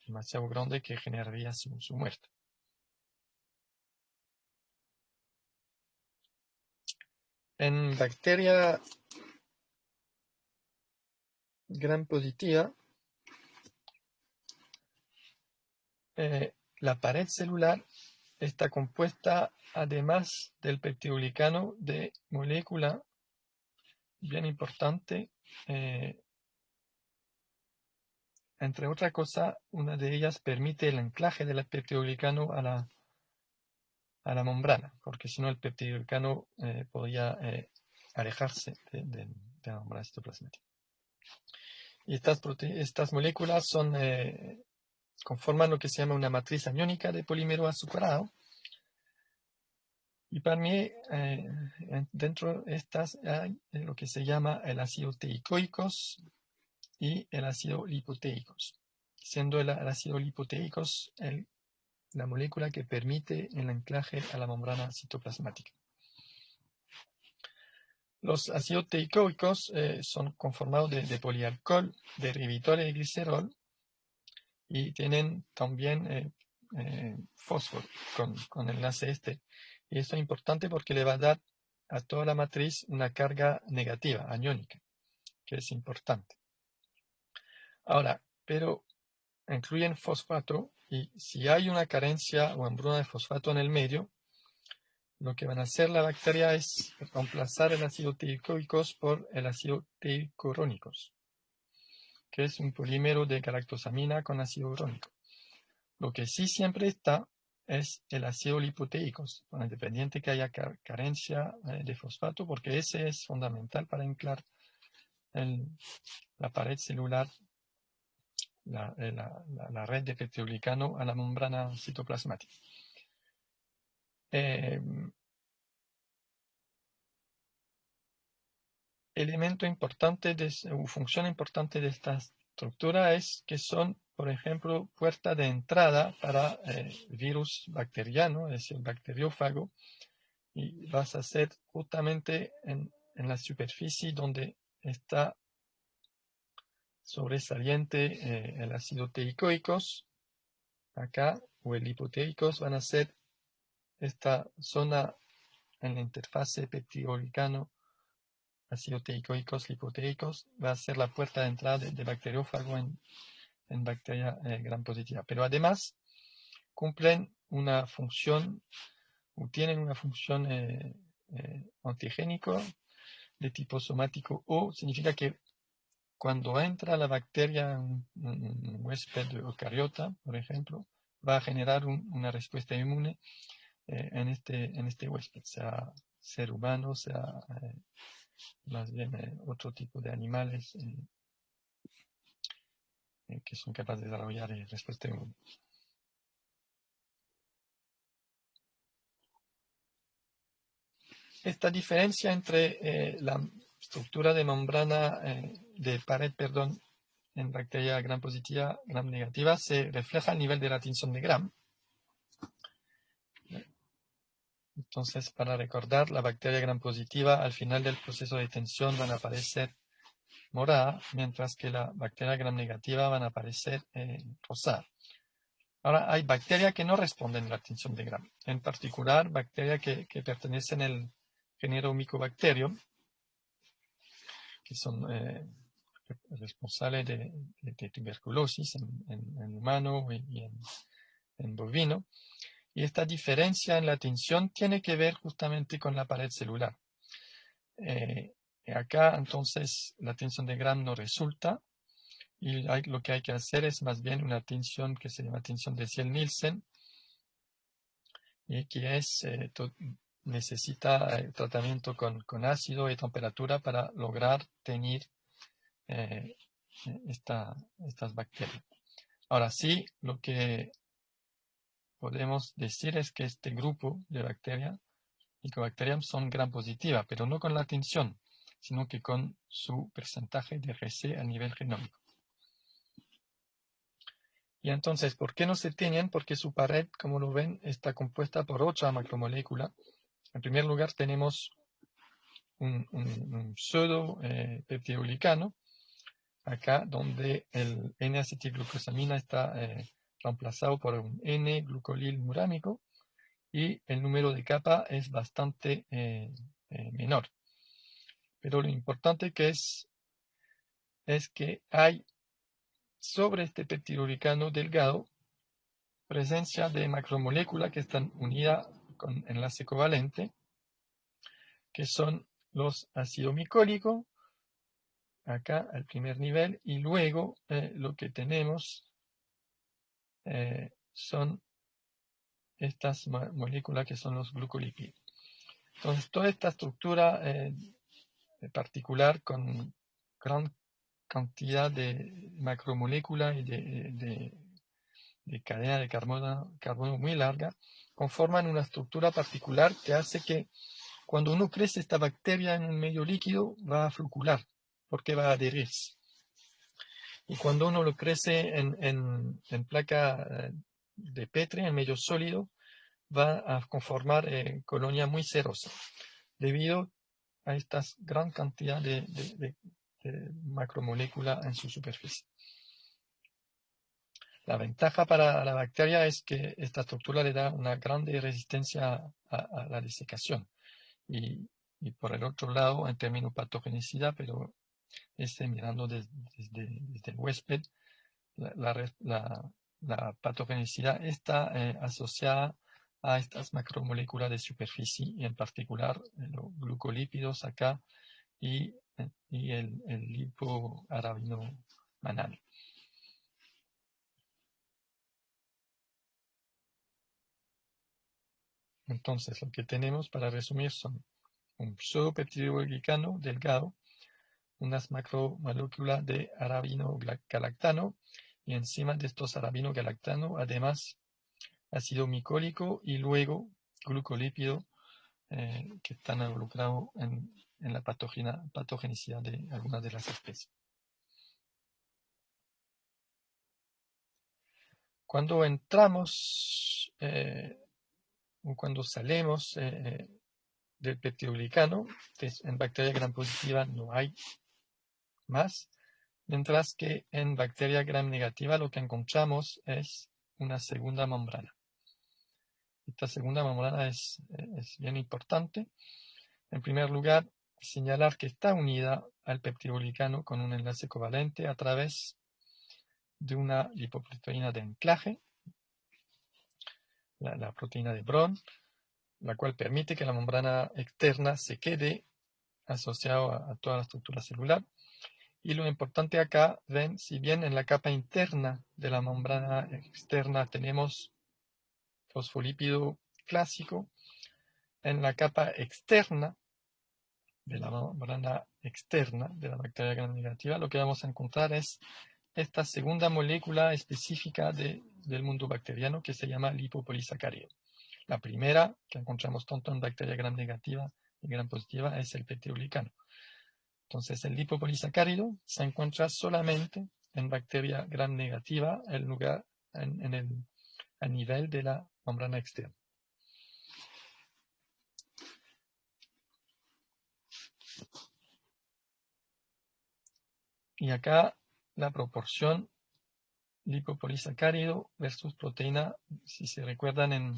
demasiado grande que generaría su muerte. En bacteria gram positiva, la pared celular está compuesta, además del peptidolicano, de molécula bien importante. Entre otras cosas, una de ellas permite el anclaje del peptidolicano a la membrana, porque si no el peptidolicano podía alejarse de la membrana citoplasmática. Y estas moléculas conforman lo que se llama una matriz aniónica de polímero azucarado. Y para mí, dentro de estas hay lo que se llama el ácido teicoicos y el ácido lipoteicos, siendo el ácido lipoteicos la molécula que permite el anclaje a la membrana citoplasmática. Los ácidos teicoicos son conformados de polialcohol, de ribitol y de glicerol, y tienen también fósforo con el enlace este. Y esto es importante porque le va a dar a toda la matriz una carga negativa, aniónica, que es importante. Ahora, pero incluyen fosfato, y si hay una carencia o hambruna de fosfato en el medio, lo que van a hacer la bacteria es reemplazar el ácido teicoicos por el ácido teicorónicos, que es un polímero de galactosamina con ácido urónico. Lo que sí siempre está es el ácido lipoteicos, independiente que haya carencia de fosfato, porque ese es fundamental para anclar la pared celular, la red de peptidolicano a la membrana citoplasmática. Elemento importante o función importante de esta estructura es que son, por ejemplo, puerta de entrada para virus bacteriano, es decir, bacteriófago, y vas a hacer justamente en la superficie donde está sobresaliente el ácido teicoicos, acá, o el lipoteicos, van a ser esta zona en la interfase peptidolicano, ácido teicoicos, lipoteicos, va a ser la puerta de entrada de bacteriófago en bacteria gram positiva. Pero además cumplen una función, o tienen una función antigénico de tipo somático, o significa que cuando entra la bacteria, un huésped eucariota, por ejemplo, va a generar una respuesta inmune en este huésped, sea ser humano, sea más bien otro tipo de animales que son capaces de desarrollar respuesta inmune. Esta diferencia entre la estructura de membrana de pared, en bacteria gram positiva, gram negativa, se refleja al nivel de la tinción de Gram. Entonces, para recordar, la bacteria gram positiva al final del proceso de tensión van a aparecer morada, mientras que la bacteria gram negativa van a aparecer rosada. Ahora, hay bacterias que no responden a la tinción de Gram, en particular bacterias que pertenecen al género Mycobacterium, que son responsables de tuberculosis en humano y en bovino. Y esta diferencia en la tinción tiene que ver justamente con la pared celular. Acá entonces la tensión de Gram no resulta y lo que hay que hacer es más bien una tensión que se llama tensión de Zell-Nielsen y que es, necesita tratamiento con ácido y temperatura para lograr teñir estas bacterias. Ahora sí, lo que podemos decir es que este grupo de bacterias, Mycobacterium, son gram positiva, pero no con la tensión, sino que con su porcentaje de RC a nivel genómico. Y entonces, ¿por qué no se teñen? Porque su pared, como lo ven, está compuesta por 8 macromoléculas. En primer lugar, tenemos un pseudo peptidoglicano, acá donde el N-acetilglucosamina está reemplazado por un N-glucolil murámico y el número de capa es bastante menor. Pero lo importante que es que hay sobre este peptidoglicano delgado presencia de macromoléculas que están unidas con enlace covalente, que son los ácidos micólicos, acá al primer nivel, y luego lo que tenemos son estas moléculas que son los glucolípidos. Entonces, toda esta estructura particular con gran cantidad de macromoléculas y de cadena de carbono muy larga, conforman una estructura particular que hace que cuando uno crece esta bacteria en un medio líquido va a flocular, porque va a adherirse. Y cuando uno lo crece en placa de Petri, en medio sólido, va a conformar colonia muy cerosa, debido a esta gran cantidad de macromoléculas en su superficie. La ventaja para la bacteria es que esta estructura le da una grande resistencia a la desecación. Y por el otro lado, en términos de patogenicidad, pero mirando desde el huésped, la patogenicidad está asociada a estas macromoléculas de superficie, y en particular los glucolípidos acá y el lipoarabinomanano. Entonces, lo que tenemos para resumir son un pseudopeptidoglicano delgado, unas macromoléculas de arabinogalactano, y encima de estos arabinogalactano, además, ácido micólico y luego glucolípido que están involucrados en la patogenicidad de algunas de las especies. Cuando entramos o cuando salimos del peptidoglicano, en bacteria gram positiva no hay más, mientras que en bacteria gram negativa lo que encontramos es una segunda membrana. Esta segunda membrana es bien importante. En primer lugar, señalar que está unida al peptidoglicano con un enlace covalente a través de una lipoproteína de anclaje, la proteína de Bron, la cual permite que la membrana externa se quede asociada a toda la estructura celular. Y lo importante acá, ven, si bien en la capa interna de la membrana externa tenemos fosfolípido clásico, en la capa externa de la membrana externa de la bacteria gram negativa, lo que vamos a encontrar es esta segunda molécula específica del mundo bacteriano que se llama lipopolisacárido. La primera que encontramos tanto en bacteria gram negativa y gram positiva es el peptidoglicano. Entonces el lipopolisacárido se encuentra solamente en bacteria gram negativa, a nivel de la membrana externa. Y acá la proporción lipopolisacárido versus proteína, si se recuerdan en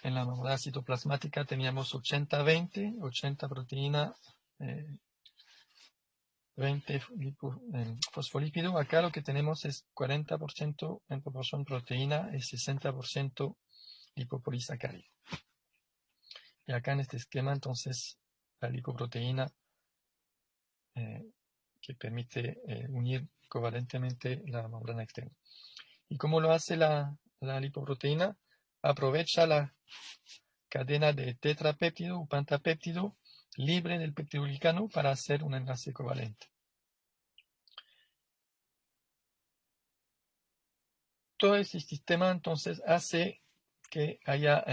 la membrana citoplasmática teníamos 80-20, 80 proteína, 20 fosfolípido. Acá lo que tenemos es 40% en proporción proteína y 60% lipopolisacárido. Y acá en este esquema entonces la lipoproteína que permite unir covalentemente la membrana externa. ¿Y cómo lo hace la lipoproteína? Aprovecha la cadena de tetrapéptido o pentapéptido libre del peptidoglicano para hacer un enlace covalente. Todo este sistema entonces hace que haya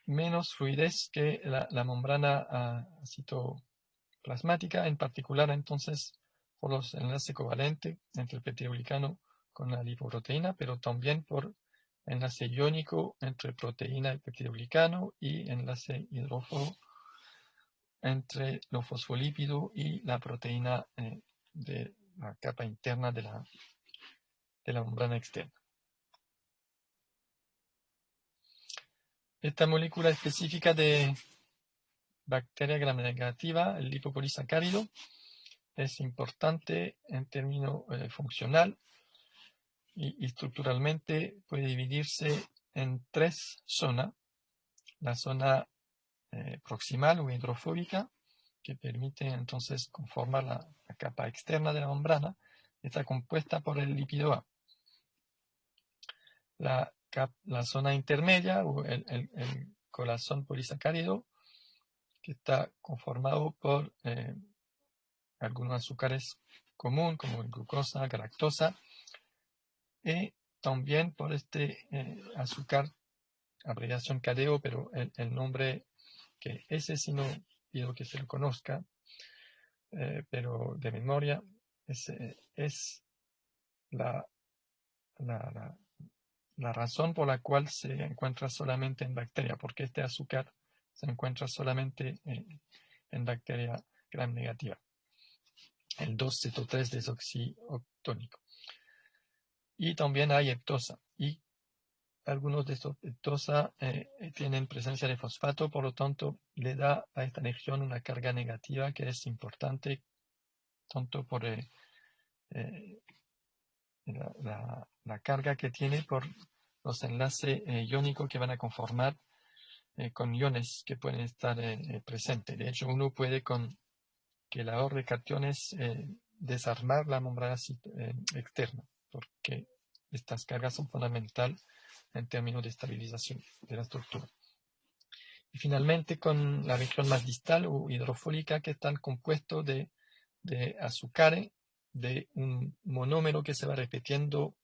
menos fluidez que la membrana citoplasmática, en particular entonces por los enlaces covalentes entre el peptidoglicano con la lipoproteína, pero también por enlace iónico entre proteína y peptidoglicano y enlace hidrófobo entre los fosfolípidos y la proteína de la capa interna de la membrana externa. Esta molécula específica de bacteria gram negativa, el lipopolisacárido, es importante en términos funcional y estructuralmente puede dividirse en tres zonas. La zona proximal o hidrofóbica, que permite entonces conformar la capa externa de la membrana, está compuesta por el lípido A. La zona intermedia o el corazón polisacárido, que está conformado por algunos azúcares comunes como glucosa, galactosa, y también por este azúcar, abreviación CADEO, pero el nombre que ese sí no pido que se lo conozca, pero de memoria, es la razón por la cual se encuentra solamente en bacteria, porque este azúcar se encuentra solamente en bacteria gram negativa, el 2-ceto-3 desoxioctónico. Y también hay heptosa, y algunos de estos heptosa tienen presencia de fosfato, por lo tanto le da a esta región una carga negativa que es importante tanto por la carga que tiene por los enlaces iónicos que van a conformar con iones que pueden estar presentes. De hecho, uno puede con que la ahorre de cationes desarmar la membrana externa, porque estas cargas son fundamentales en términos de estabilización de la estructura. Y finalmente con la región más distal o hidrofólica, que está compuesto de azúcares, de un monómero que se va repitiendo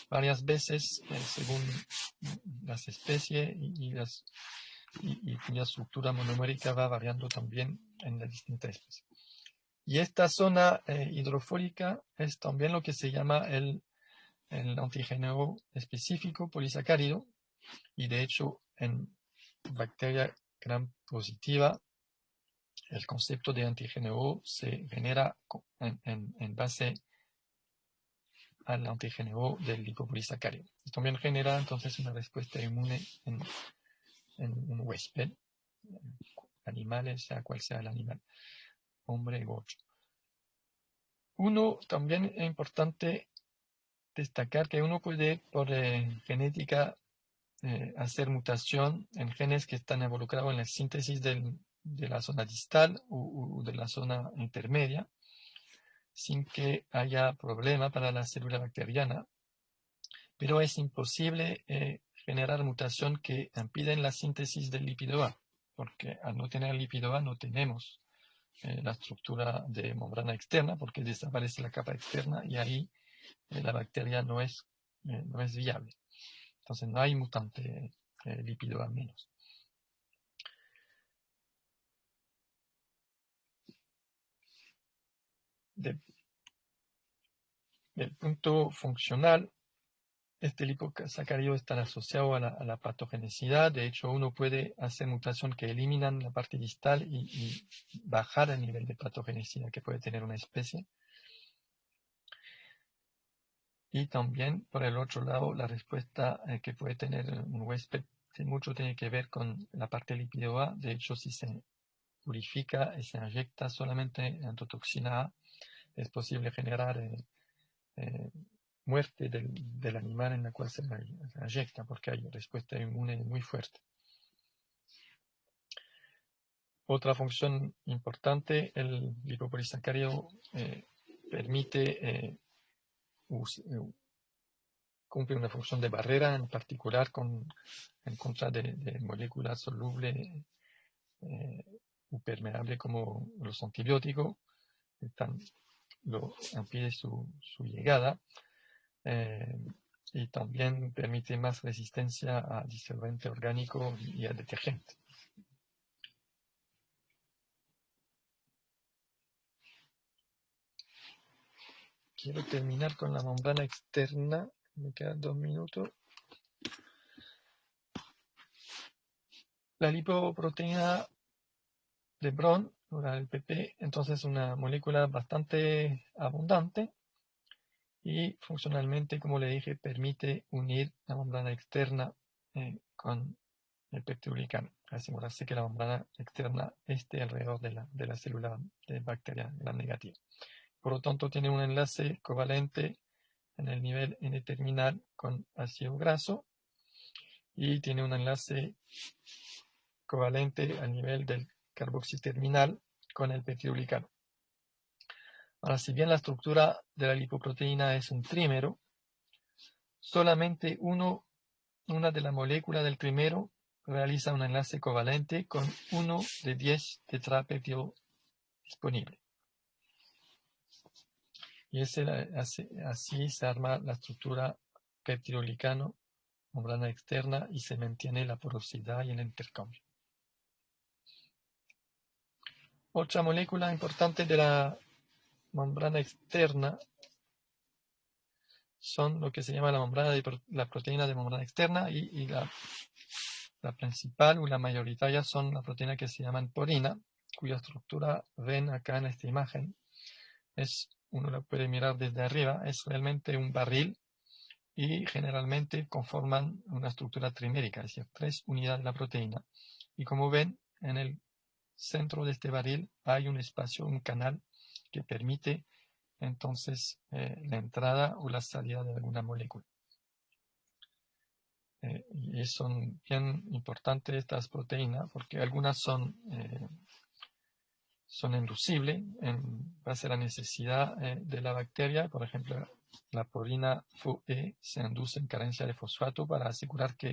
varias veces según las especies y cuya estructura monomérica va variando también en las distintas especies. Y esta zona hidrofólica es también lo que se llama el antígeno específico polisacárido, y de hecho en bacteria gram positiva el concepto de antígeno se genera en base al antígeno del lipopolisacárido. Y también genera entonces una respuesta inmune en un huésped, animales, sea cual sea el animal, hombre u otro. También es importante destacar que uno puede por genética hacer mutación en genes que están involucrados en la síntesis de la zona distal o de la zona intermedia, sin que haya problema para la célula bacteriana, pero es imposible generar mutación que impiden la síntesis del lípido A, porque al no tener lípido A no tenemos la estructura de membrana externa, porque desaparece la capa externa y ahí la bacteria no es viable. Entonces no hay mutante lípido A menos. Del punto funcional, este liposacárido está asociado a la patogenicidad. De hecho, uno puede hacer mutación que eliminan la parte distal y bajar el nivel de patogenicidad que puede tener una especie. Y también, por el otro lado, la respuesta que puede tener un huésped mucho tiene que ver con la parte lípido A. De hecho, si se purifica y se inyecta solamente endotoxina A, es posible generar muerte del animal en la cual se inyecta, porque hay respuesta inmune muy fuerte. Otra función importante, el lipopolisacárido permite, cumple una función de barrera, en particular en contra de moléculas solubles o permeables como los antibióticos, lo impide su llegada, y también permite más resistencia a disolvente orgánico y a detergente. Quiero terminar con la membrana externa. Me quedan 2 minutos. La lipoproteína de Bron, o la del PP, entonces es una molécula bastante abundante y funcionalmente, como le dije, permite unir la membrana externa con el peptidoglicano, asegurarse que la membrana externa esté alrededor de la célula de bacteria gram negativa. Por lo tanto, tiene un enlace covalente en el nivel N-terminal con ácido graso y tiene un enlace covalente al nivel del carboxiterminal con el peptidoglicano. Ahora, si bien la estructura de la lipoproteína es un trímero, solamente una de las moléculas del trímero realiza un enlace covalente con uno de 10 tetrapeptido disponible. Y así se arma la estructura peptidoglicano, membrana externa, y se mantiene la porosidad y el intercambio. Otra molécula importante de la membrana externa son lo que se llama la proteína de membrana externa, y la principal o la mayoritaria son las proteínas que se llaman porina, cuya estructura ven acá en esta imagen. Uno la puede mirar desde arriba, es realmente un barril y generalmente conforman una estructura trimérica, es decir, 3 unidades de la proteína. Y como ven, en el centro de este barril hay un espacio, un canal que permite entonces la entrada o la salida de alguna molécula. Y son bien importantes estas proteínas porque algunas son inducibles en base a la necesidad de la bacteria. Por ejemplo, la porina FOE se induce en carencia de fosfato para asegurar que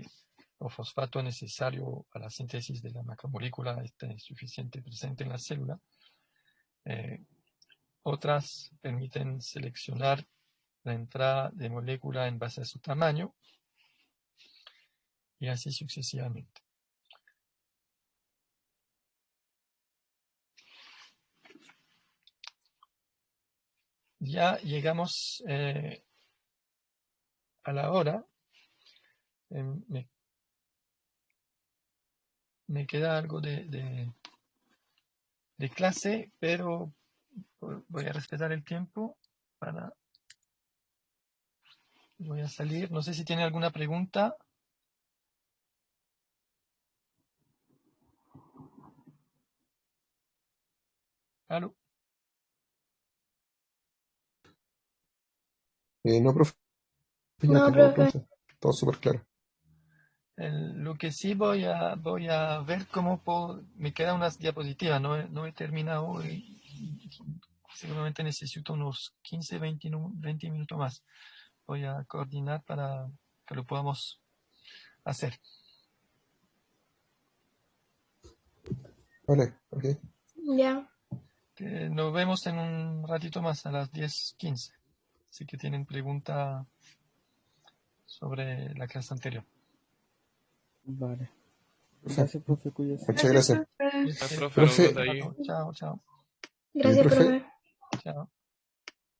el fosfato necesario a la síntesis de la macromolécula esté suficiente presente en la célula. Otras permiten seleccionar la entrada de molécula en base a su tamaño y así sucesivamente. Ya llegamos a la hora. Me queda algo de clase, pero voy a respetar el tiempo. Voy a salir. No sé si tiene alguna pregunta. ¿Aló? No, profe, ya No, tengo profe. preguntas. Todo súper claro. Lo que sí voy a ver cómo me quedan unas diapositivas. No he terminado y seguramente necesito unos 15, 20 minutos más. Voy a coordinar para que lo podamos hacer. Vale, ok. Ya. Nos vemos en un ratito más, a las 10:15. Así que tienen pregunta sobre la clase anterior. Vale. Gracias, profe, cuídese. Muchas gracias. Profe. Este, profe, Profe. nos vemos ahí. Chao, chao. Gracias, profe. profe. Chao.